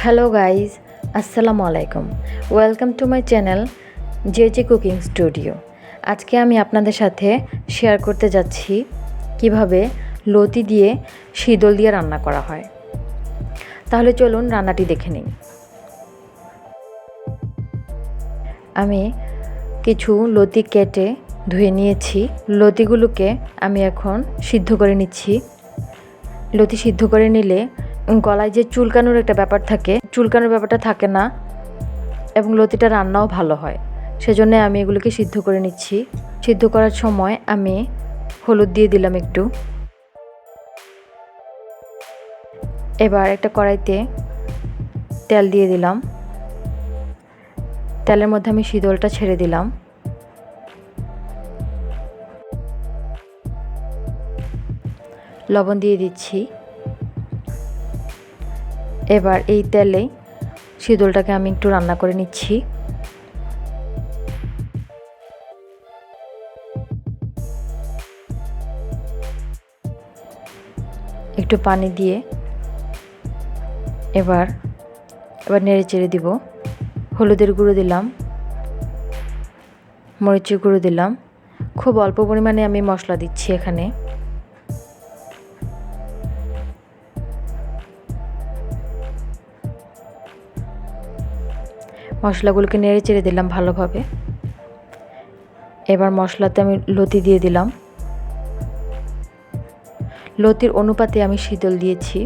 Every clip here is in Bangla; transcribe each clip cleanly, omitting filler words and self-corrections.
হ্যালো গাইজ, আসসালামু আলাইকুম। Welcome to my channel J cooking studio. আজকে আমি আপনাদের সাথে শেয়ার করতে যাচ্ছি কিভাবে লতি দিয়ে শীতল দিয়ে রান্না করা হয়। তাহলে চলুন রান্নাটি দেখে নিই। আমি কিছু লতি কেটে ধুয়ে নিয়েছি। লতিগুলোকে আমি এখন সিদ্ধ করে নিচ্ছি। লতি সিদ্ধ করে নিলে গলায় যে চুলকানোর একটা ব্যাপার থাকে, চুলকানোর ব্যাপারটা থাকে না এবং লতিটা রান্নাও ভালো হয়। সেজন্য আমি এগুলোকে সিদ্ধ করে নিচ্ছি। সিদ্ধ করার সময় আমি হলুদ দিয়ে দিলাম একটু। এবার একটা কড়াইতে তেল দিয়ে দিলাম। তেলের মধ্যে আমি শীতলটা ছেড়ে দিলাম। লবণ দিয়ে দিচ্ছি। এবার এই তেলে শীতলটাকে আমি একটু রান্না করে নিচ্ছি। একটু পানি দিয়ে এবার নেড়ে চেড়ে দিব। হলুদের গুঁড়ো দিলাম, মরিচের গুঁড়ো দিলাম। খুব অল্প পরিমাণে আমি মশলা দিচ্ছি এখানে। মশলাগুলোকে নেড়ে চেড়ে দিলাম ভালোভাবে। এবার মশলাতে আমি লতি দিয়ে দিলাম। লতির অনুপাতে আমি শীতল দিয়েছি।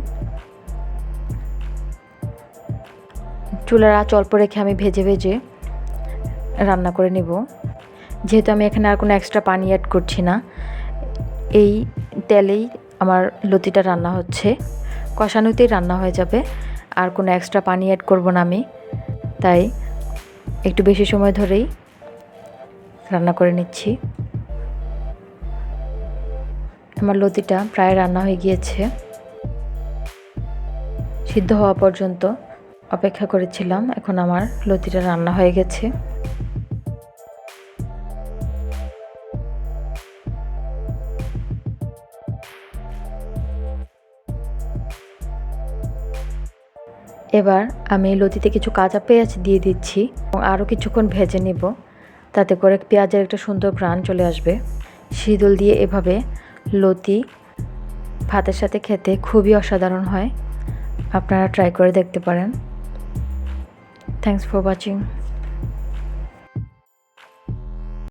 চুলার আঁচ অল্প রেখে আমি ভেজে ভেজে রান্না করে নেব। যেহেতু আমি এখানে আর কোনো এক্সট্রা পানি অ্যাড করছি না, এই তেলেই আমার লতিটা রান্না হচ্ছে, কষানোতেই রান্না হয়ে যাবে। আর কোনো এক্সট্রা পানি অ্যাড করব না আমি, তাই একটু বেশি সময় ধরেই রান্না করে নিচ্ছি। আমার লতিটা প্রায় রান্না হয়ে গিয়েছে। সিদ্ধ হওয়া পর্যন্ত অপেক্ষা করেছিলাম। এখন আমার লতিটা রান্না হয়ে গেছে। এবার আমি লতিতে কিছু কাঁচা পেঁয়াজ দিয়ে দিচ্ছি এবং আরও কিছুক্ষণ ভেজে নেব, তাতে করে পেঁয়াজের একটা সুন্দর ঘ্রাণ চলে আসবে। শীতল দিয়ে এভাবে লতি ভাতের সাথে খেতে খুবই অসাধারণ হয়। আপনারা ট্রাই করে দেখতে পারেন। Thanks for watching.